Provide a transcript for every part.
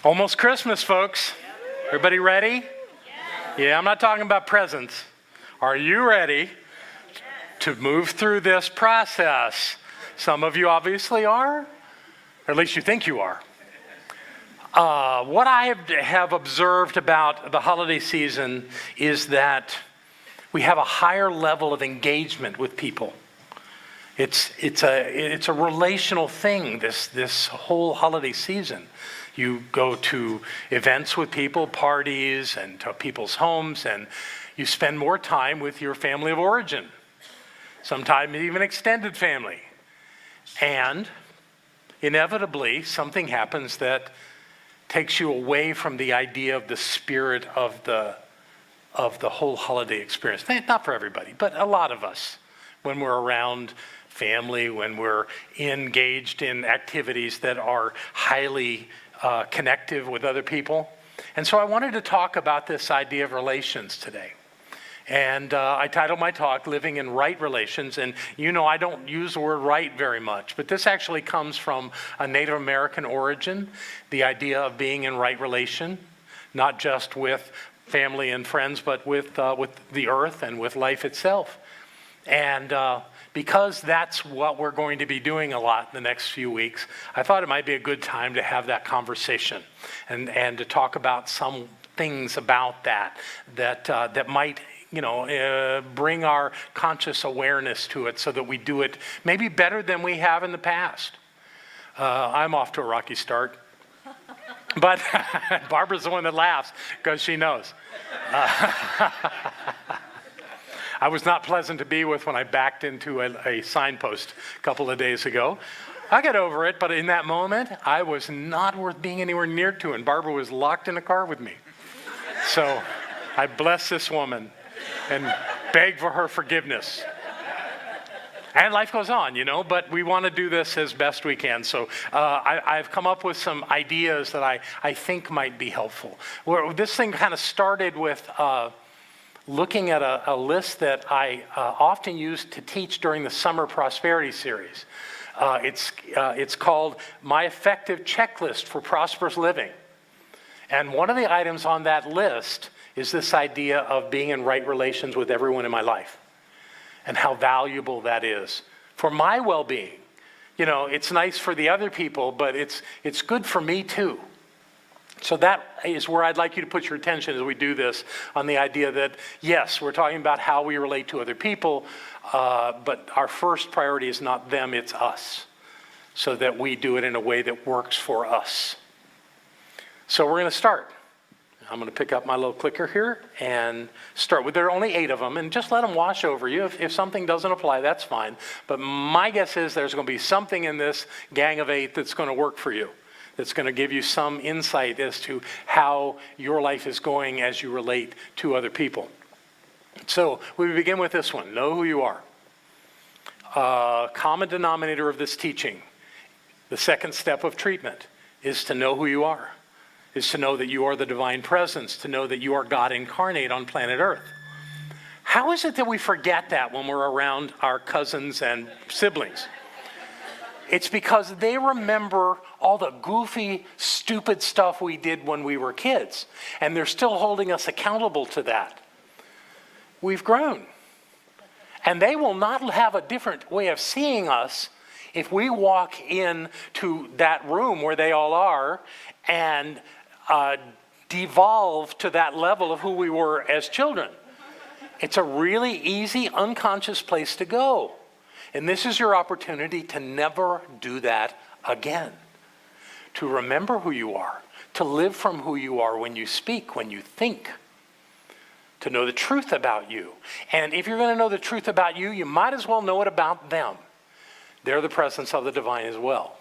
Almost Christmas, folks. Everybody ready? Yeah, I'm not talking about presents. Are you ready to move through this process? Some of you obviously are, or at least you think you are. What I have observed about the holiday season is that we have a higher level of engagement with people. It's a relational thing, this whole holiday season. You go to events with people, parties, and to people's homes, and you spend more time with your family of origin, sometimes even extended family. And inevitably, something happens that takes you away from the idea of the spirit of the whole holiday experience. Not for everybody, but a lot of us, when we're around family, when we're engaged in activities that are highly connective with other people. And so I wanted to talk about this idea of relations today. And I titled my talk, Living in Right Relations. And you know I don't use the word right very much, but this actually comes from a Native American origin, the idea of being in right relation, not just with family and friends, but with the earth and with life itself. And because that's what we're going to be doing a lot in the next few weeks, I thought it might be a good time to have that conversation and to talk about some things about that might bring our conscious awareness to it so that we do it maybe better than we have in the past. I'm off to a rocky start. But Barbara's the one that laughs because she knows. I was not pleasant to be with when I backed into a signpost a couple of days ago. I got over it, but in that moment, I was not worth being anywhere near to, and Barbara was locked in the car with me. So I bless this woman and beg for her forgiveness. And life goes on, but we want to do this as best we can. So I've come up with some ideas that I think might be helpful. This thing kind of started with looking at a list that I often use to teach during the Summer Prosperity Series. It's called My Effective Checklist for Prosperous Living. And one of the items on that list is this idea of being in right relations with everyone in my life and how valuable that is for my well-being. It's nice for the other people, but it's good for me too. So that is where I'd like you to put your attention as we do this, on the idea that, yes, we're talking about how we relate to other people, but our first priority is not them, it's us, so that we do it in a way that works for us. So we're going to start. I'm going to pick up my little clicker here and start with, there are only 8 of them, and just let them wash over you. If something doesn't apply, that's fine. But my guess is there's going to be something in this gang of 8 that's going to work for you, that's going to give you some insight as to how your life is going as you relate to other people. So we begin with this one, know who you are. Common denominator of this teaching, the second step of treatment, is to know who you are, is to know that you are the divine presence, to know that you are God incarnate on planet Earth. How is it that we forget that when we're around our cousins and siblings? It's because they remember all the goofy, stupid stuff we did when we were kids, and they're still holding us accountable to that. We've grown. And they will not have a different way of seeing us if we walk into that room where they all are and devolve to that level of who we were as children. It's a really easy, unconscious place to go. And this is your opportunity to never do that again. To remember who you are, to live from who you are when you speak, when you think. To know the truth about you. And if you're going to know the truth about you, you might as well know it about them. They're the presence of the divine as well.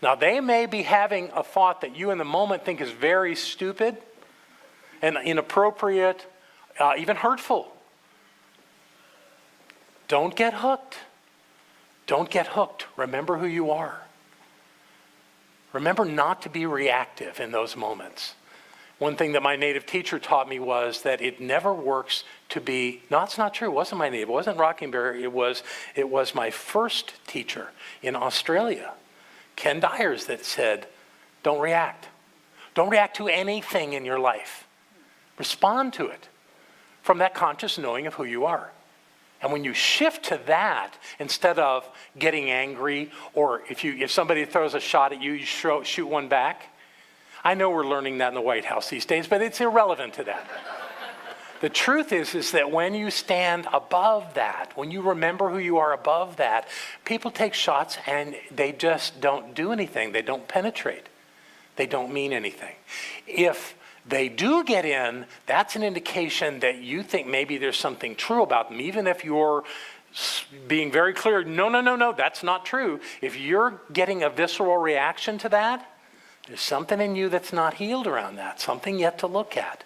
Now, they may be having a thought that you in the moment think is very stupid and inappropriate, even hurtful. Don't get hooked. Don't get hooked. Remember who you are. Remember not to be reactive in those moments. One thing that my native teacher taught me was that it never works to be, no, it's not true, it wasn't my native, it wasn't Rockingberry, it was my first teacher in Australia, Ken Dyers, that said, don't react. Don't react to anything in your life. Respond to it from that conscious knowing of who you are. And when you shift to that, instead of getting angry, or if somebody throws a shot at you, you shoot one back. I know we're learning that in the White House these days, but it's irrelevant to that. The truth is that when you stand above that, when you remember who you are above that, people take shots and they just don't do anything. They don't penetrate. They don't mean anything. If they do get in, that's an indication that you think maybe there's something true about them, even if you're being very clear, no, that's not true. If you're getting a visceral reaction to that, there's something in you that's not healed around that, something yet to look at.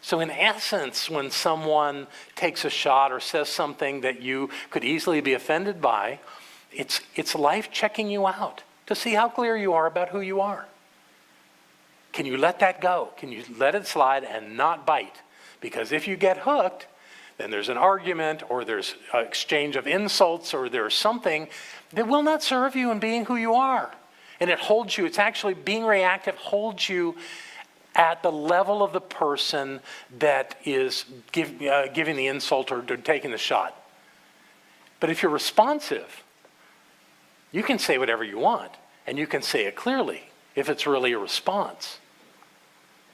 So in essence, when someone takes a shot or says something that you could easily be offended by, it's life checking you out to see how clear you are about who you are. Can you let that go? Can you let it slide and not bite? Because if you get hooked, then there's an argument or there's an exchange of insults or there's something that will not serve you in being who you are. And it holds you, it's actually being reactive holds you at the level of the person that is giving the insult or taking the shot. But if you're responsive, you can say whatever you want and you can say it clearly if it's really a response.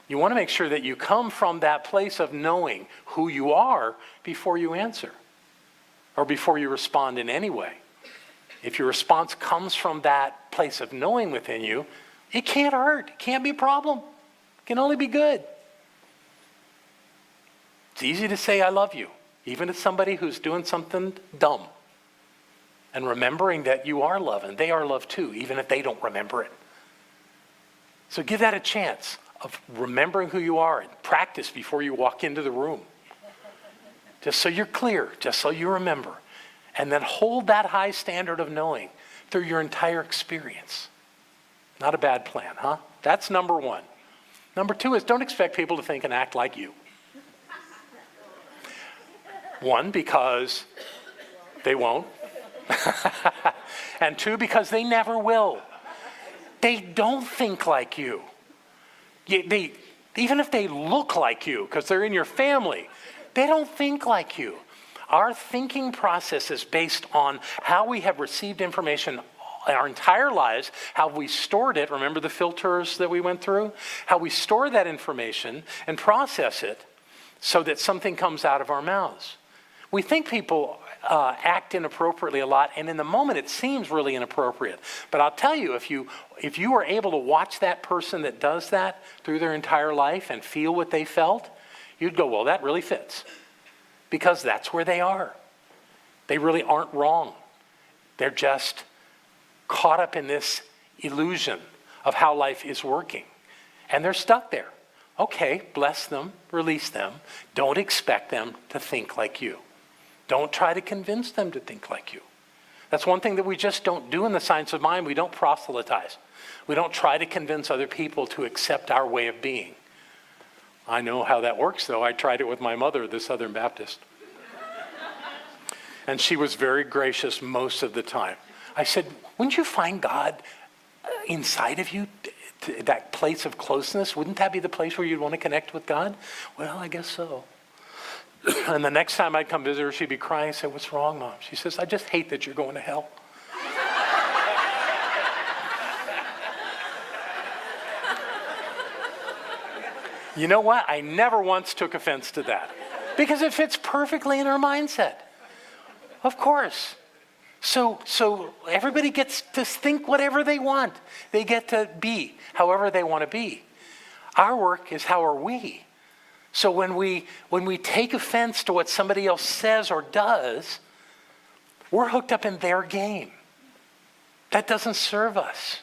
You want to make sure that you come from that place of knowing who you are before you answer or before you respond in any way. If your response comes from that place of knowing within you, it can't hurt. It can't be a problem. It can only be good. It's easy to say I love you, even to somebody who's doing something dumb. And remembering that you are loved and they are loved too, even if they don't remember it. So give that a chance of remembering who you are and practice before you walk into the room. Just so you're clear, just so you remember. And then hold that high standard of knowing through your entire experience. Not a bad plan, huh? That's number one. Number two is don't expect people to think and act like you. One, because they won't. And two, because they never will. They don't think like you. Even if they look like you, because they're in your family, they don't think like you. Our thinking process is based on how we have received information our entire lives, how we stored it. Remember the filters that we went through? How we store that information and process it so that something comes out of our mouths. We think people act inappropriately a lot, and in the moment it seems really inappropriate. But I'll tell you, if you are able to watch that person that does that through their entire life and feel what they felt, you'd go, well, that really fits. Because that's where they are. They really aren't wrong. They're just caught up in this illusion of how life is working. And they're stuck there. Okay, bless them, release them. Don't expect them to think like you. Don't try to convince them to think like you. That's one thing that we just don't do in the science of mind. We don't proselytize. We don't try to convince other people to accept our way of being. I know how that works, though. I tried it with my mother, the Southern Baptist. And she was very gracious most of the time. I said, wouldn't you find God inside of you, that place of closeness? Wouldn't that be the place where you'd want to connect with God? Well, I guess so. And the next time I'd come visit her, she'd be crying. I said, what's wrong, Mom? She says, I just hate that you're going to hell. You know what? I never once took offense to that because it fits perfectly in her mindset. Of course. So everybody gets to think whatever they want. They get to be however they want to be. Our work is how are we. So when we take offense to what somebody else says or does, we're hooked up in their game. That doesn't serve us.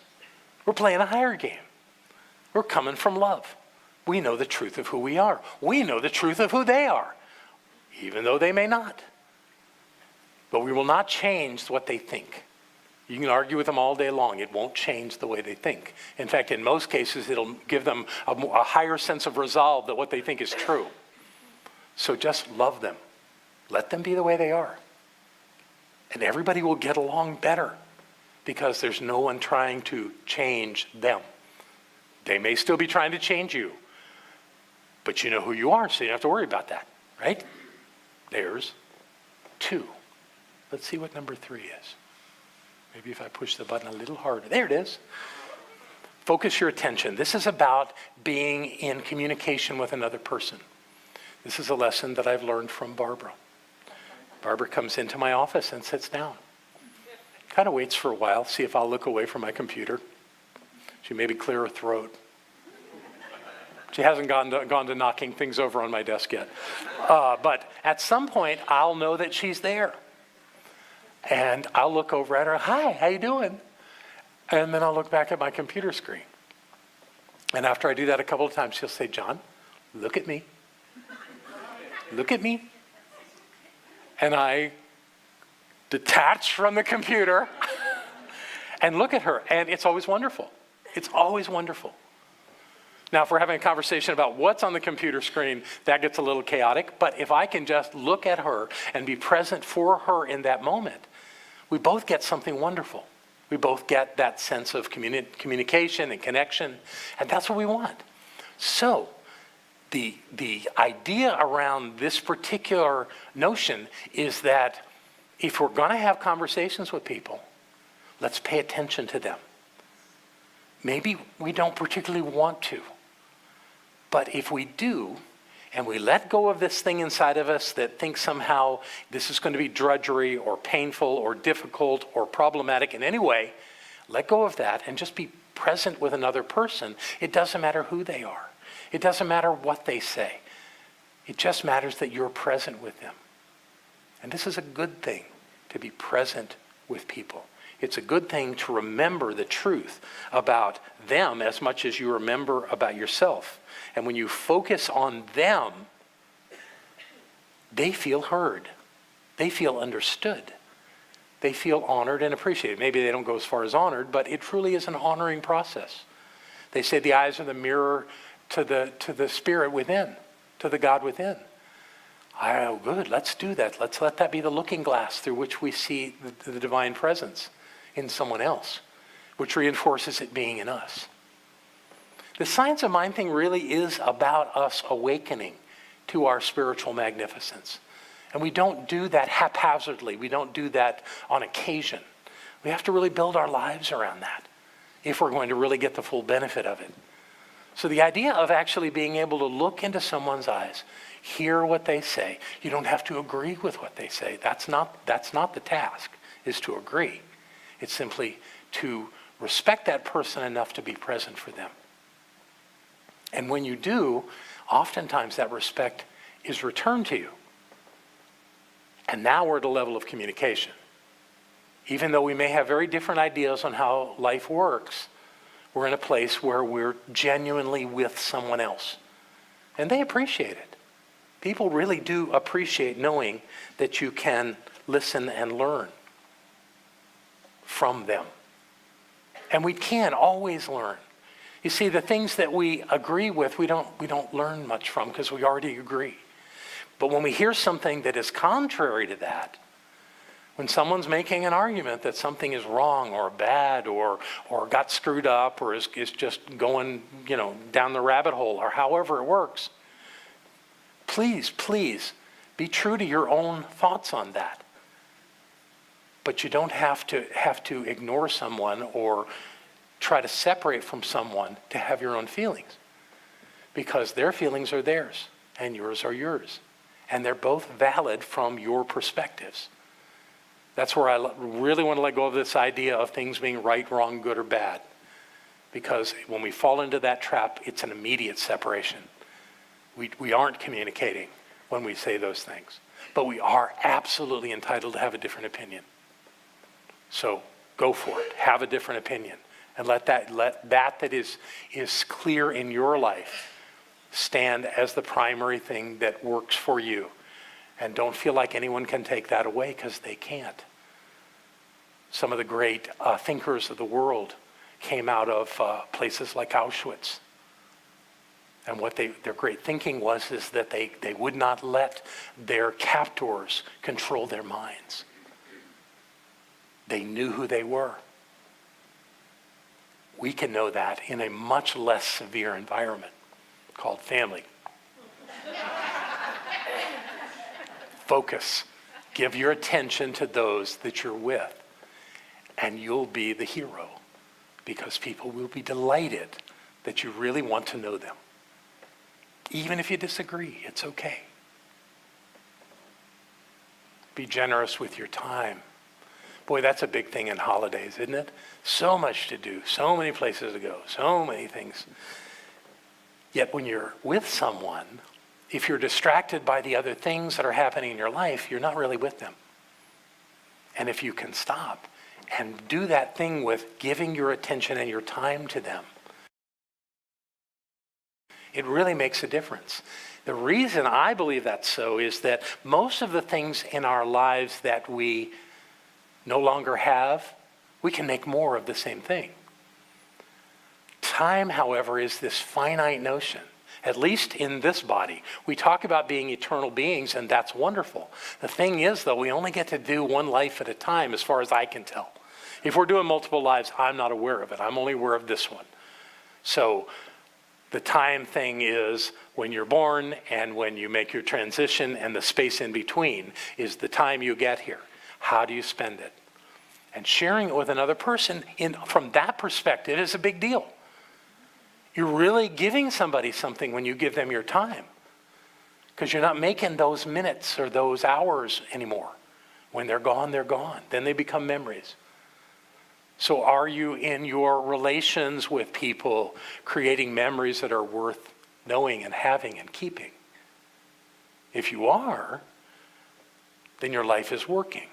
We're playing a higher game. We're coming from love. We know the truth of who we are. We know the truth of who they are, even though they may not. But we will not change what they think. You can argue with them all day long. It won't change the way they think. In fact, in most cases, it'll give them a higher sense of resolve that what they think is true. So just love them. Let them be the way they are. And everybody will get along better because there's no one trying to change them. They may still be trying to change you, but you know who you are, so you don't have to worry about that, right? There's 2. Let's see what number 3 is. Maybe if I push the button a little harder. There it is. Focus your attention. This is about being in communication with another person. This is a lesson that I've learned from Barbara. Barbara comes into my office and sits down. Kind of waits for a while, see if I'll look away from my computer. She maybe clear her throat. She hasn't gone to knocking things over on my desk yet. But at some point, I'll know that she's there. And I'll look over at her. Hi, how you doing? And then I'll look back at my computer screen. And after I do that a couple of times, she'll say, John, look at me. Look at me. And I detach from the computer and look at her. And it's always wonderful. It's always wonderful. Now, if we're having a conversation about what's on the computer screen, that gets a little chaotic. But if I can just look at her and be present for her in that moment, we both get something wonderful. We both get that sense of communication and connection. And that's what we want. So the idea around this particular notion is that if we're going to have conversations with people, let's pay attention to them. Maybe we don't particularly want to. But if we do, and we let go of this thing inside of us that thinks somehow this is going to be drudgery or painful or difficult or problematic in any way, let go of that and just be present with another person. It doesn't matter who they are. It doesn't matter what they say. It just matters that you're present with them. And this is a good thing, to be present with people. It's a good thing to remember the truth about them as much as you remember about yourself. And when you focus on them, they feel heard. They feel understood. They feel honored and appreciated. Maybe they don't go as far as honored, but it truly is an honoring process. They say the eyes are the mirror to the spirit within, to the God within. Oh, good, let's do that. Let's let that be the looking glass through which we see the divine presence in someone else, which reinforces it being in us. The science of mind thing really is about us awakening to our spiritual magnificence. And we don't do that haphazardly. We don't do that on occasion. We have to really build our lives around that if we're going to really get the full benefit of it. So the idea of actually being able to look into someone's eyes, hear what they say. You don't have to agree with what they say. That's not the task, is to agree. It's simply to respect that person enough to be present for them. And when you do, oftentimes that respect is returned to you. And now we're at a level of communication. Even though we may have very different ideas on how life works, we're in a place where we're genuinely with someone else. And they appreciate it. People really do appreciate knowing that you can listen and learn from them. And we can always learn. You see, the things that we agree with, we don't learn much from because we already agree. But when we hear something that is contrary to that, when someone's making an argument that something is wrong or bad or got screwed up or is just going, down the rabbit hole or however it works, please be true to your own thoughts on that. But you don't have to ignore someone or try to separate from someone to have your own feelings. Because their feelings are theirs and yours are yours. And they're both valid from your perspectives. That's where I really want to let go of this idea of things being right, wrong, good, or bad. Because when we fall into that trap, it's an immediate separation. We aren't communicating when we say those things. But we are absolutely entitled to have a different opinion. So go for it. Have a different opinion. And let that is clear in your life stand as the primary thing that works for you. And don't feel like anyone can take that away, because they can't. Some of the great thinkers of the world came out of places like Auschwitz. And what their great thinking is that they would not let their captors control their minds. They knew who they were. we can know that in a much less severe environment called family. Focus. Give your attention to those that you're with, and you'll be the hero, because people will be delighted that you really want to know them. Even if you disagree, it's okay. Be generous with your time. Boy, that's a big thing in holidays, isn't it? So much to do, so many places to go, so many things. Yet when you're with someone, if you're distracted by the other things that are happening in your life, you're not really with them. And if you can stop and do that thing with giving your attention and your time to them, it really makes a difference. The reason I believe that's so is that most of the things in our lives that we no longer have, we can make more of the same thing. Time, however, is this finite notion. At least in this body. We talk about being eternal beings, and that's wonderful. The thing is, though, we only get to do one life at a time, as far as I can tell. If we're doing multiple lives, I'm not aware of it. I'm only aware of this one. So the time thing is when you're born and when you make your transition, and the space in between is the time you get here. How do you spend it? And sharing it with another person from that perspective is a big deal. You're really giving somebody something when you give them your time, because you're not making those minutes or those hours anymore. When they're gone, they're gone. Then they become memories. So are you in your relations with people creating memories that are worth knowing and having and keeping? If you are, then your life is working.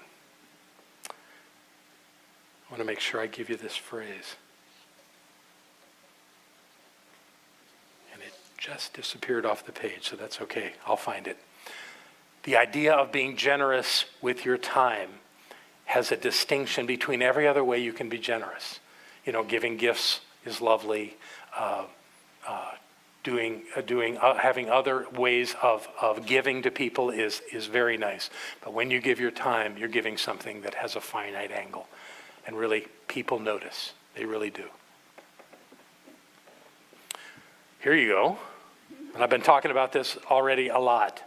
I want to make sure I give you this phrase. Just disappeared off the page, so that's okay. I'll find it. The idea of being generous with your time has a distinction between every other way you can be generous. You know, giving gifts is lovely. Having other ways of giving to people is very nice. But when you give your time, you're giving something that has a finite angle. And really, people notice. They really do. Here you go. And I've been talking about this already a lot.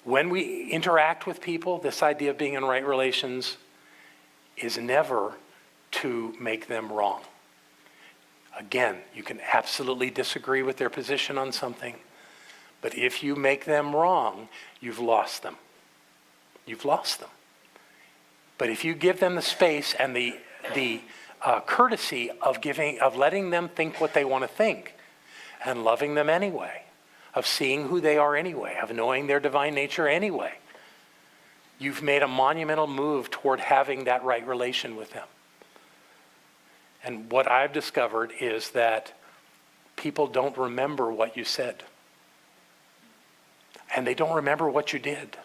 When we interact with people, this idea of being in right relations is never to make them wrong. Again, you can absolutely disagree with their position on something, but if you make them wrong, you've lost them. You've lost them. But if you give them the space and the courtesy of letting them think what they want to think, and loving them anyway, of seeing who they are anyway, of knowing their divine nature anyway, you've made a monumental move toward having that right relation with them. And what I've discovered is that people don't remember what you said. And they don't remember what you did.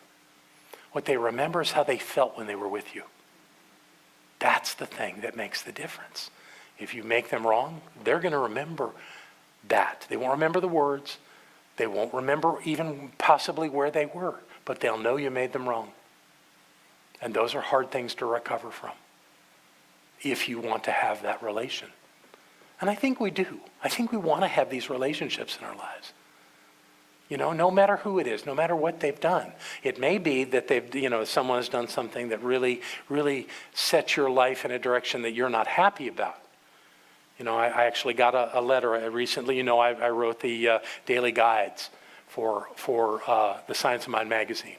What they remember is how they felt when they were with you. That's the thing that makes the difference. If you make them wrong, they're going to remember that. They won't remember the words. They won't remember even possibly where they were, but they'll know you made them wrong. And those are hard things to recover from if you want to have that relation. And I think we do. I think we want to have these relationships in our lives. You know, no matter who it is, no matter what they've done. It may be that someone has done something that really, really sets your life in a direction that you're not happy about. You know, I actually got a letter recently. You know, I wrote the daily guides for the Science of Mind magazine.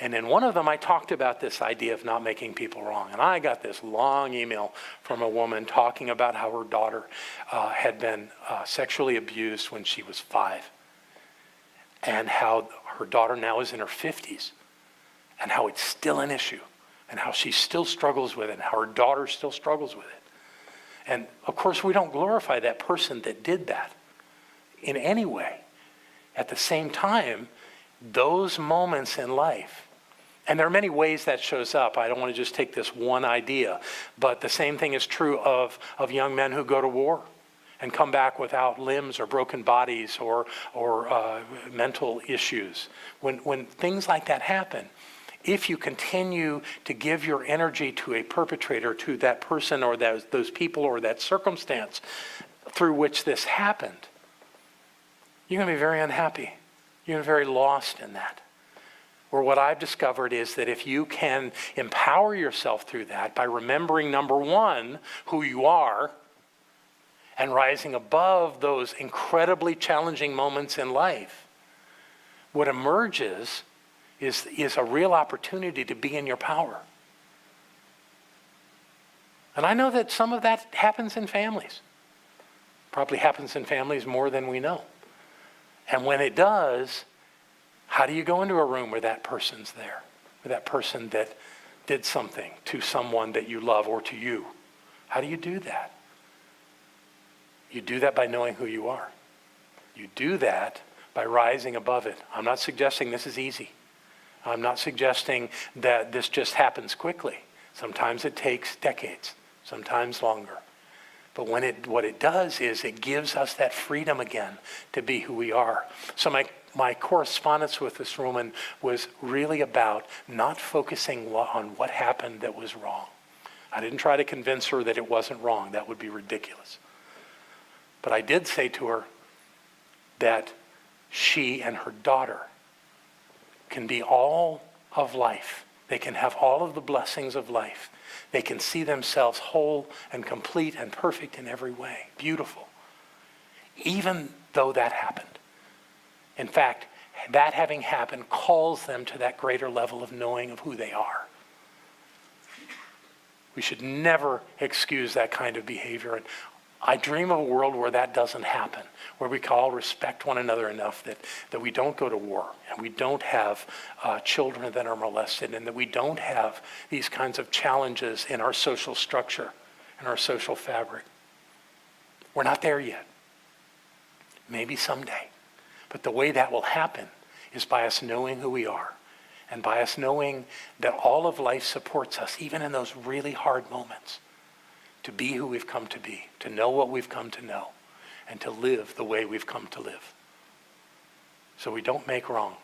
And in one of them, I talked about this idea of not making people wrong. And I got this long email from a woman talking about how her daughter had been sexually abused when she was 5. And how her daughter now is in her 50s. And how it's still an issue. And how she still struggles with it. And how her daughter still struggles with it. And of course, we don't glorify that person that did that in any way. At the same time, those moments in life, and there are many ways that shows up. I don't want to just take this one idea, but the same thing is true of young men who go to war and come back without limbs or broken bodies or mental issues. When things like that happen, if you continue to give your energy to a perpetrator, to that person or those people or that circumstance through which this happened, you're going to be very unhappy. You're going to be very lost in that. Or what I've discovered is that if you can empower yourself through that by remembering, number one, who you are, and rising above those incredibly challenging moments in life, what emerges is a real opportunity to be in your power. And I know that some of that happens in families. Probably happens in families more than we know. And when it does, how do you go into a room where that person's there? Or that person that did something to someone that you love or to you? How do you do that? You do that by knowing who you are. You do that by rising above it. I'm not suggesting this is easy. I'm not suggesting that this just happens quickly. Sometimes it takes decades, sometimes longer. But what it does is it gives us that freedom again to be who we are. So my correspondence with this woman was really about not focusing on what happened that was wrong. I didn't try to convince her that it wasn't wrong. That would be ridiculous. But I did say to her that she and her daughter can be all of life. They can have all of the blessings of life. They can see themselves whole and complete and perfect in every way. Beautiful. Even though that happened. In fact, that having happened calls them to that greater level of knowing of who they are. We should never excuse that kind of behavior. And I dream of a world where that doesn't happen, where we can all respect one another enough that we don't go to war, and we don't have children that are molested, and that we don't have these kinds of challenges in our social structure and our social fabric. We're not there yet. Maybe someday. But the way that will happen is by us knowing who we are, and by us knowing that all of life supports us, even in those really hard moments. To be who we've come to be, to know what we've come to know, and to live the way we've come to live. So we don't make wrong.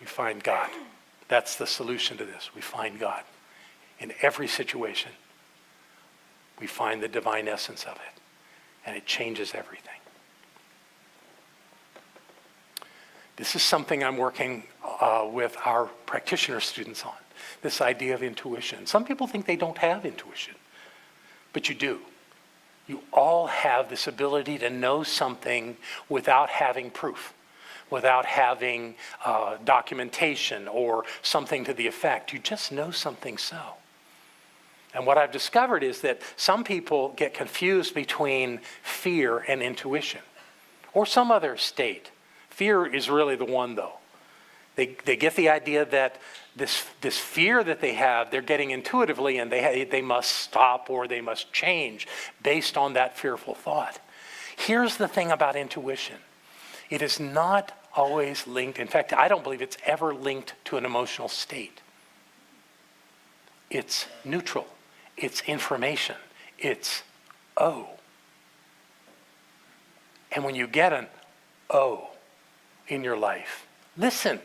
We find God. That's the solution to this. We find God. In every situation, we find the divine essence of it, and it changes everything. This is something I'm working with our practitioner students on, this idea of intuition. Some people think they don't have intuition. But you do. You all have this ability to know something without having proof, without having documentation or something to the effect. You just know something so. And what I've discovered is that some people get confused between fear and intuition, or some other state. Fear is really the one, though. They get the idea that this fear that they have, they're getting intuitively, and they must stop or they must change based on that fearful thought. Here's the thing about intuition. It is not always linked. In fact, I don't believe it's ever linked to an emotional state. It's neutral. It's information. It's oh. And when you get an oh in your life, listen.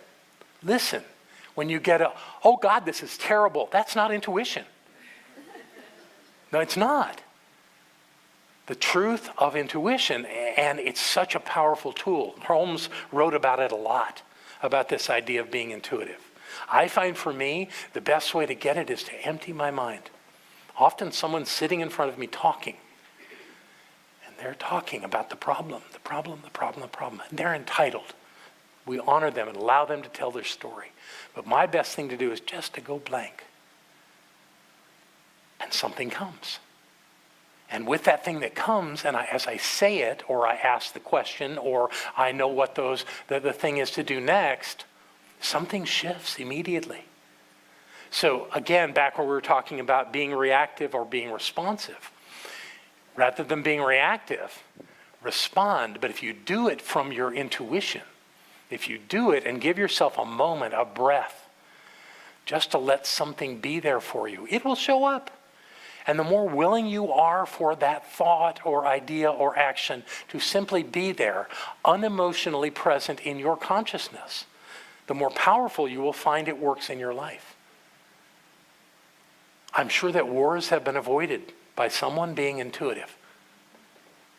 When you get oh God, this is terrible, that's not intuition. No, it's not. The truth of intuition, and it's such a powerful tool. Holmes wrote about it a lot, about this idea of being intuitive. I find for me, the best way to get it is to empty my mind. Often someone's sitting in front of me talking, and they're talking about the problem. And they're entitled. We honor them and allow them to tell their story. But my best thing to do is just to go blank. And something comes. And with that thing that comes, and as I say it, or I ask the question, or I know what the thing is to do next, something shifts immediately. So again, back where we were talking about being reactive or being responsive. Rather than being reactive, respond. But if you do it from your intuition, if you do it and give yourself a moment, a breath, just to let something be there for you, it will show up. And the more willing you are for that thought or idea or action to simply be there, unemotionally present in your consciousness, the more powerful you will find it works in your life. I'm sure that wars have been avoided by someone being intuitive.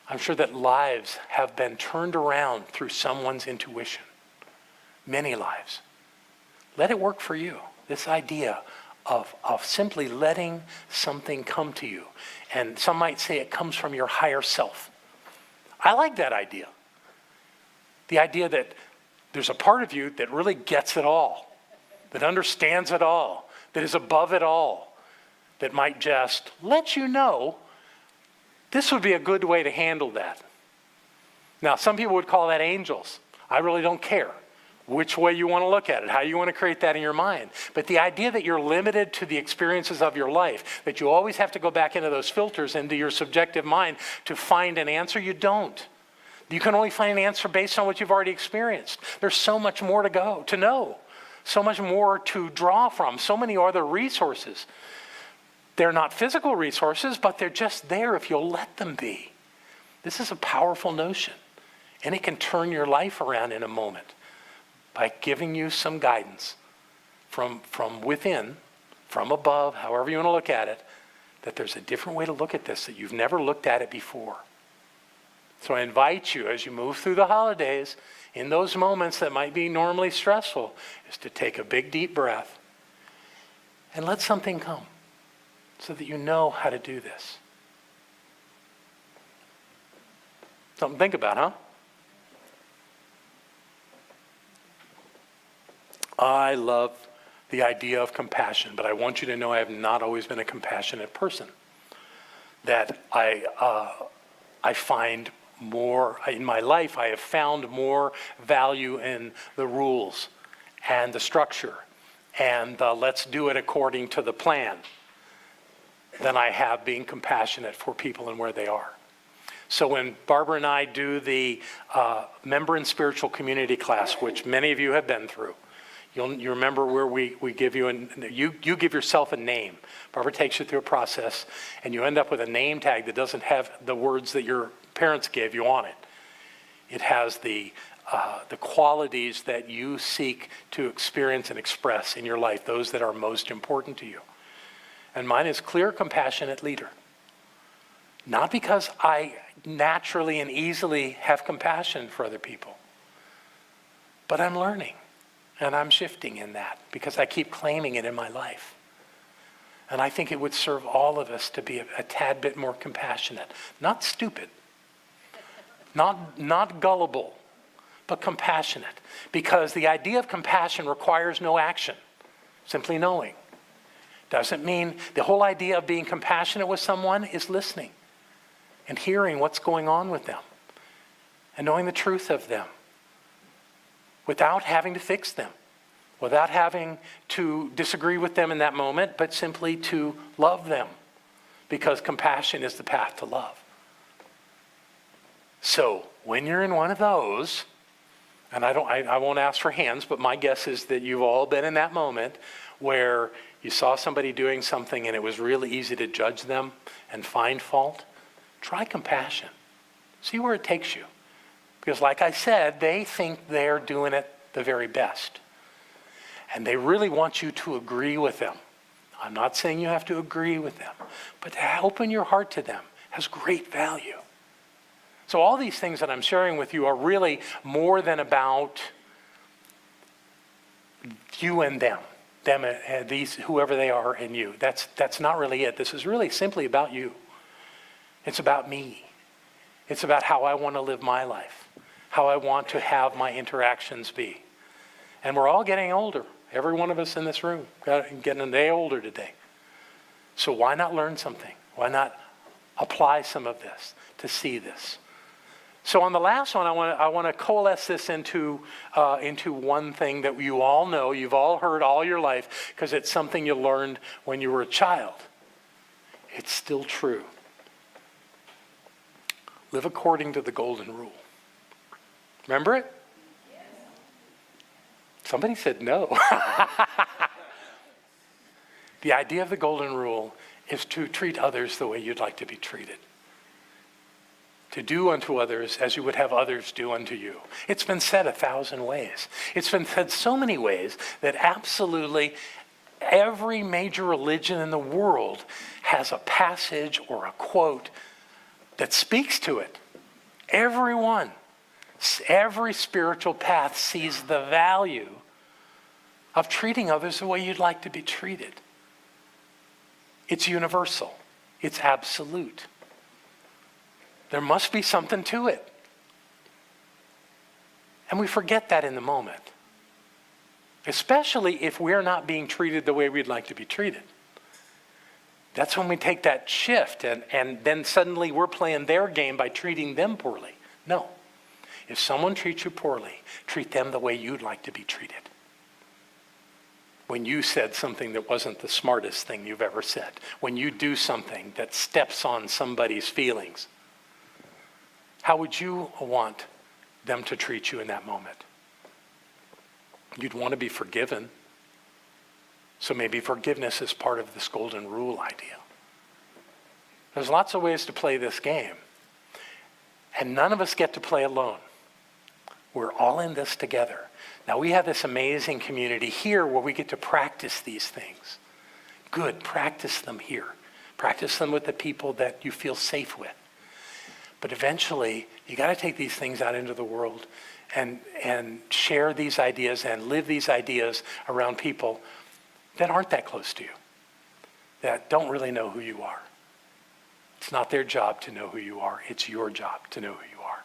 I'm sure that lives have been turned around through someone's intuition. Many lives. Let it work for you. This idea of simply letting something come to you. And some might say it comes from your higher self. I like that idea. The idea that there's a part of you that really gets it all, that understands it all, that is above it all, that might just let you know this would be a good way to handle that. Now, some people would call that angels. I really don't care which way you want to look at it, how you want to create that in your mind. But the idea that you're limited to the experiences of your life, that you always have to go back into those filters, into your subjective mind to find an answer, you don't. You can only find an answer based on what you've already experienced. There's so much more to know, so much more to draw from, so many other resources. They're not physical resources, but they're just there if you'll let them be. This is a powerful notion, and it can turn your life around in a moment by giving you some guidance from within, from above, however you want to look at it, that there's a different way to look at this, that you've never looked at it before. So I invite you, as you move through the holidays, in those moments that might be normally stressful, is to take a big deep breath and let something come so that you know how to do this. Something to think about, huh? I love the idea of compassion, but I want you to know I have not always been a compassionate person. That I find more, in my life, I have found more value in the rules and the structure and let's do it according to the plan than I have being compassionate for people and where they are. So when Barbara and I do the member and spiritual community class, which many of you have been through, you remember where we give you, you give yourself a name. Barbara takes you through a process, and you end up with a name tag that doesn't have the words that your parents gave you on it. It has the qualities that you seek to experience and express in your life, those that are most important to you. And mine is clear, compassionate leader. Not because I naturally and easily have compassion for other people, but I'm learning. And I'm shifting in that because I keep claiming it in my life. And I think it would serve all of us to be a tad bit more compassionate. Not stupid, not gullible, but compassionate. Because the idea of compassion requires no action, simply knowing. Doesn't mean the whole idea of being compassionate with someone is listening and hearing what's going on with them and knowing the truth of them, without having to fix them, without having to disagree with them in that moment, but simply to love them, because compassion is the path to love. So when you're in one of those, and I won't ask for hands, but my guess is that you've all been in that moment where you saw somebody doing something and it was really easy to judge them and find fault. Try compassion. See where it takes you. Because like I said, they think they're doing it the very best. And they really want you to agree with them. I'm not saying you have to agree with them, but to open your heart to them has great value. So all these things that I'm sharing with you are really more than about you and them, these, whoever they are, and you. That's not really it. This is really simply about you. It's about me. It's about how I want to live my life, how I want to have my interactions be. And we're all getting older. Every one of us in this room getting a day older today. So why not learn something? Why not apply some of this to see this? So on the last one, I want to coalesce this into one thing that you all know, you've all heard all your life, because it's something you learned when you were a child. It's still true. Live according to the golden rule. Remember it? Yes. Somebody said no. The idea of the golden rule is to treat others the way you'd like to be treated. to do unto others as you would have others do unto you. It's been said 1,000 ways. It's been said so many ways that absolutely every major religion in the world has a passage or a quote that speaks to it. Everyone, every spiritual path sees the value of treating others the way you'd like to be treated. It's universal. It's absolute. There must be something to it. And we forget that in the moment. Especially if we're not being treated the way we'd like to be treated. That's when we take that shift and then suddenly we're playing their game by treating them poorly. No. If someone treats you poorly, treat them the way you'd like to be treated. When you said something that wasn't the smartest thing you've ever said. When you do something that steps on somebody's feelings. How would you want them to treat you in that moment? You'd want to be forgiven. So maybe forgiveness is part of this golden rule idea. There's lots of ways to play this game. And none of us get to play alone. We're all in this together. Now we have this amazing community here where we get to practice these things. Good, practice them here. Practice them with the people that you feel safe with. But eventually, you got to take these things out into the world and share these ideas and live these ideas around people that aren't that close to you, that don't really know who you are. It's not their job to know who you are. It's your job to know who you are.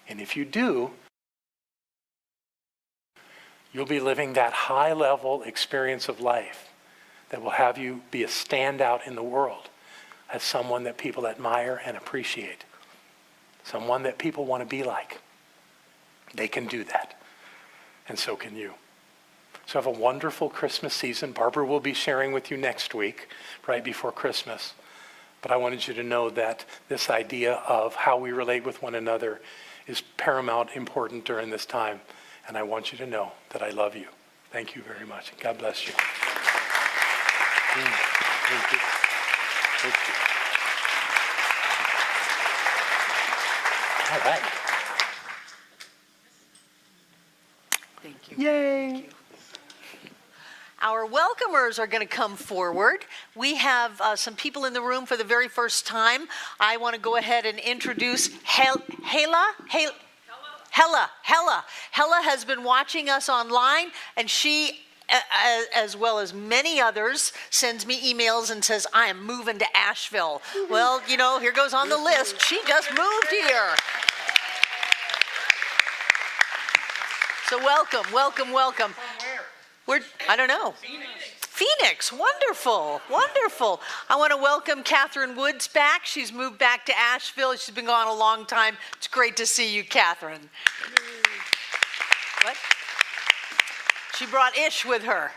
And if you do, you'll be living that high-level experience of life that will have you be a standout in the world as someone that people admire and appreciate, someone that people want to be like. They can do that, and so can you. So have a wonderful Christmas season. Barbara will be sharing with you next week, right before Christmas. But I wanted you to know that this idea of how we relate with one another is paramount important during this time. And I want you to know that I love you. Thank you very much. God bless you. Thank you. Thank you. All right. Thank you. Yay. Thank you. Our welcomers are going to come forward. We have some people in the room for the very first time. I want to go ahead and introduce Hella. Hella has been watching us online, and she, as well as many others, sends me emails and says, I am moving to Asheville. Well, you know, here goes on the list. She just moved here. So welcome. From where? I don't know. Phoenix, wonderful. I want to welcome Catherine Woods back. She's moved back to Asheville. She's been gone a long time. It's great to see you, Catherine. What? She brought Ish with her.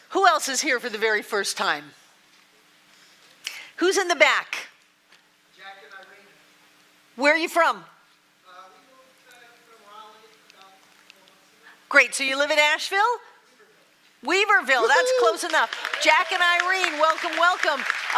Who else is here for the very first time? Who's in the back? Jack and Irene. Where are you from? We moved from Raleigh about 4 months ago. Great, so you live in Asheville? Weaverville, that's close enough. Jack and Irene, welcome.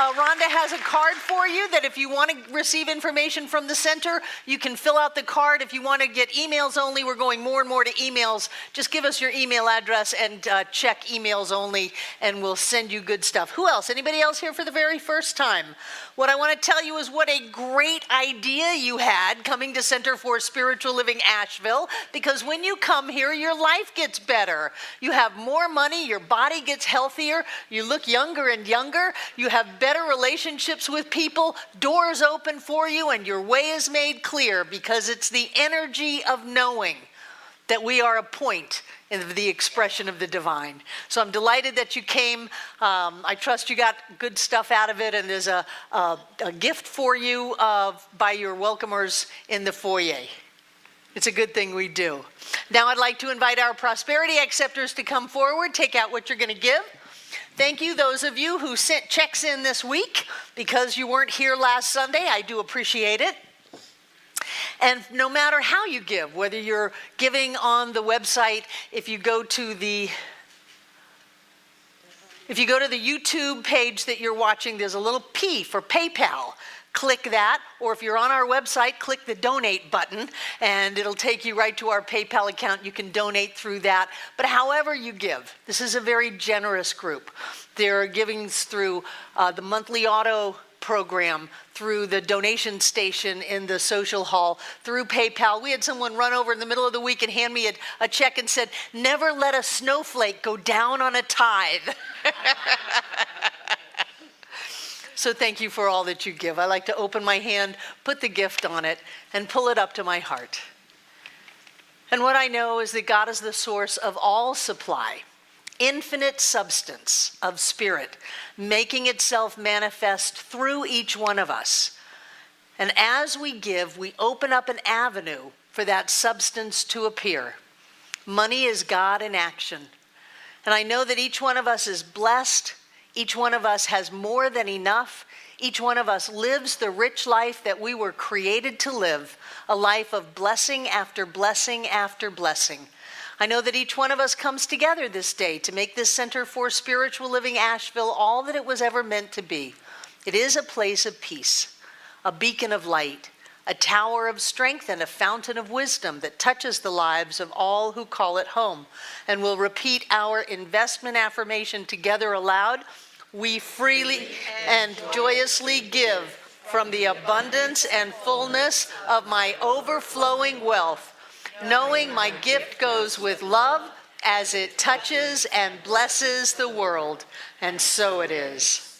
Rhonda has a card for you that if you want to receive information from the center, you can fill out the card. If you want to get emails only, we're going more and more to emails. Just give us your email address and check emails only, and we'll send you good stuff. Who else? Anybody else here for the very first time? What I want to tell you is what a great idea you had coming to Center for Spiritual Living Asheville, because when you come here, your life gets better. You have more money, your body gets healthier, you look younger and younger, you have better relationships with people, doors open for you, and your way is made clear, because it's the energy of knowing that we are a point in the expression of the divine. So I'm delighted that you came. I trust you got good stuff out of it, and there's a gift for you by your welcomers in the foyer. It's a good thing we do. Now I'd like to invite our prosperity acceptors to come forward, take out what you're going to give. Thank you, those of you who sent checks in this week, because you weren't here last Sunday. I do appreciate it. And no matter how you give, whether you're giving on the website, if you go to the YouTube page that you're watching, there's a little P for PayPal. click that, or if you're on our website, click the donate button, and it'll take you right to our PayPal account. You can donate through that. But however you give, this is a very generous group. There are givings through the monthly auto program, through the donation station in the social hall, through PayPal. We had someone run over in the middle of the week and hand me a check and said, "Never let a snowflake go down on a tithe." So thank you for all that you give. I like to open my hand, put the gift on it, and pull it up to my heart. And what I know is that God is the source of all supply, infinite substance of spirit, making itself manifest through each one of us. And as we give, we open up an avenue for that substance to appear. Money is God in action. And I know that each one of us is blessed. Each one of us has more than enough. Each one of us lives the rich life that we were created to live, a life of blessing after blessing after blessing. I know that each one of us comes together this day to make this Center for Spiritual Living Asheville all that it was ever meant to be. It is a place of peace, a beacon of light, a tower of strength, and a fountain of wisdom that touches the lives of all who call it home. And we'll repeat our investment affirmation together aloud. We freely and joyously give from the abundance and fullness of my overflowing wealth, knowing my gift goes with love as it touches and blesses the world. And so it is.